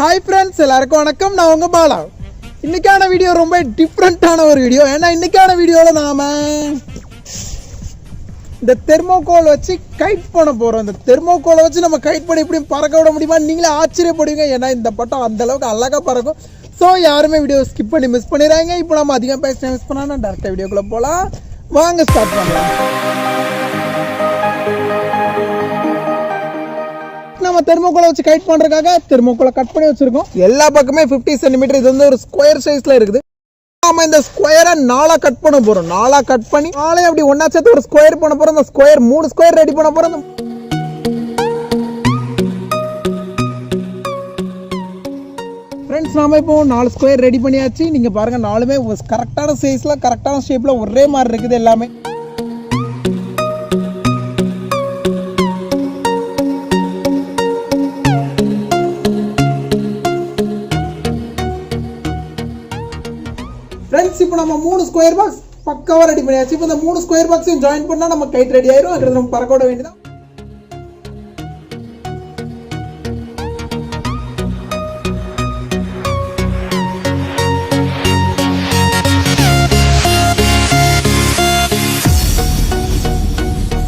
Hi friends, எல்லாருக்கும் வணக்கம். நான் உங்கள் பாலா. இன்றைக்கான வீடியோ ரொம்ப டிஃப்ரெண்ட்டான ஒரு வீடியோ. ஏன்னா இன்றைக்கான வீடியோவில் நாம் இந்த தெர்மோகோல் வச்சு கைட் பண்ண போகிறோம். இந்த தெர்மோகோலை வச்சு நம்ம கைட் பண்ணி எப்படியும் பறக்க விட முடியுமா? நீங்களே ஆச்சரியப்படுவீங்க. ஏன்னா இந்த பட்டம் அந்தளவுக்கு அழகாக பறக்கும். ஸோ யாருமே வீடியோ ஸ்கிப் பண்ணி மிஸ் பண்ணிடுறாங்க. இப்போ நம்ம அதிகம் பேச மிஸ் பண்ணால் டேரெக்டாக வீடியோக்குள்ளே போகலாம். வாங்க ஸ்டார்ட் பண்ணலாம். நம்ம தெர்மோகோலை வச்சு கைட் பண்ணுறதுக்காக தெர்மோகோலை கட் பண்ணி வச்சுருக்கோம். எல்லா பக்கமே 50 சென்டிமீட்டர். இது வந்து ஒரு ஸ்கொயர் சைஸில் இருக்குது. நம்ம இந்த ஸ்கொயரை 4 கட் பண்ண போகிறோம். 4 கட் பண்ணி 4 அப்படி ஒன்றா சேர்த்து ஒரு ஸ்கொயர் பண்ண போகிறோம். அந்த ஸ்கொயர் 3 ஸ்கொயர் ரெடி பண்ண போகிறோம். ஃப்ரெண்ட்ஸ், நாம இப்போ 4 ஸ்கொயர் ரெடி பண்ணியாச்சு. நீங்கள் பாருங்கள், 4மே கரெக்டான சைஸில் கரெக்டான ஷேப்பில் ஒரே மாதிரி இருக்குது எல்லாமே. ஃப்ரெண்ட்ஸ், இப்போ நம்ம 3 ஸ்கொயர் பாக்ஸ் பக்காவாக ரெடி பண்ணியாச்சு. இப்போ இந்த 3 ஸ்கொயர் பாக்ஸையும் ஜாயின் பண்ணால் நம்ம கைட் ரெடி ஆயிரும். அது நம்ம பறக்க விட வேண்டியதான்.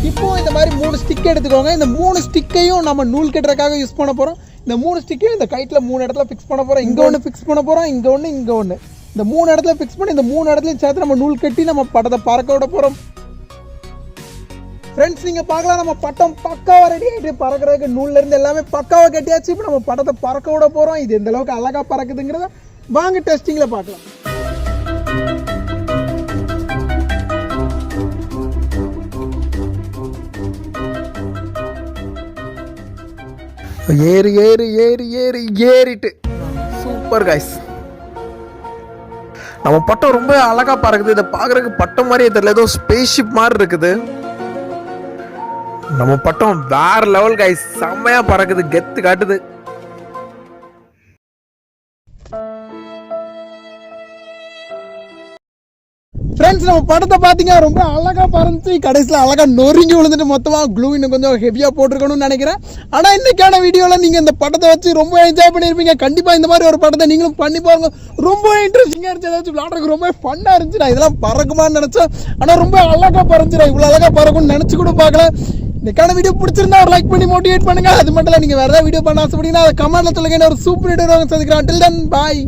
இப்போ இந்த மாதிரி 3 ஸ்டிக் எடுத்துக்கோங்க. இந்த 3 ஸ்டிக்கையும் நம்ம நூல் கட்டுறதுக்காக யூஸ் பண்ண போகிறோம். இந்த 3 ஸ்டிக்கையும் இந்த கைட்டில் 3 இடத்துல ஃபிக்ஸ் பண்ண போகிறோம். இங்கே ஒன்று ஃபிக்ஸ் பண்ண போகிறோம், இங்கே ஒன்று, இங்கே ஒன்று. இந்த 3 இடத்துல ஃபிக்ஸ் பண்ணி இந்த 3 இடத்துலையும் சேர்த்து நம்ம நூல் கட்டி நம்ம படத்தை பறக்க விட போகிறோம். ஃப்ரெண்ட்ஸ், நீங்கள் பார்க்கலாம், நம்ம பட்டம் பக்காவாக ரெடி ஆகிட்டு பறக்கிறதுக்கு நூல்லேருந்து எல்லாமே பக்காவாக கட்டியாச்சு. இப்போ நம்ம படத்தை பறக்க விட போகிறோம். இது எந்த அளவுக்கு அழகாக பறக்குதுங்கிறத வாங்க டெஸ்டிங்கில் பார்க்கலாம். ஏறி ஏறி ஏறி ஏறி ஏறிட்டு சூப்பர் கைஸ். நம்ம பட்டம் ரொம்ப அழகா பறக்குது. இதை பார்க்கறதுக்கு பட்டம் மாதிரியே தெரியல, ஏதோ ஸ்பேஸ் ஷிப் மாதிரி இருக்குது. நம்ம பட்டம் வேற லெவல் கைஸ், செம்மையா பறக்குது, கெத்து காட்டுது. ஃப்ரெண்ட்ஸ், நம்ம படத்தை பார்த்தீங்க, ரொம்ப அழகாக பறந்துச்சு. கடைசியில் அழகாக நொறுங்கி விழுந்துட்டு மொத்தமாக க்ளூ இன்னும் கொஞ்சம் ஹெவியாக போட்டிருக்கணும்னு நினைக்கிறேன். ஆனால் இன்றைக்கான வீடியோவில் நீங்கள் இந்த படத்தை வச்சு ரொம்ப என்ஜாய் பண்ணியிருப்பீங்க. கண்டிப்பாக இந்த மாதிரி ஒரு படத்தை நீங்களும் பண்ணி பாருங்க. ரொம்ப இன்ட்ரெஸ்டிங்காக இருந்துச்சு. ஏதாச்சும் விளாட்றதுக்கு ரொம்ப ஃபன்னாக இருந்துச்சு. நான் இதெல்லாம் பறக்குமான்னு நினச்சேன், ஆனால் ரொம்ப அழகாக பறந்துச்சு. இவ்வளோ அழகாக பறக்கும்னு நினச்சி கூட பார்க்கல. இன்றைக்கான வீடியோ பிடிச்சிருந்தா ஒரு லைக் பண்ணி மோட்டிவேட் பண்ணுங்கள். அது மட்டும் இல்லை, நீங்கள் வேறு ஏதாவது வீடியோ பண்ண ஆசைப்பட்டீங்கன்னா அதை கமெண்ட்டில் சொல்லுங்க. ஒரு சூப்பர் வீடியோ சந்திக்கிறேன். டில் தென் பாய்.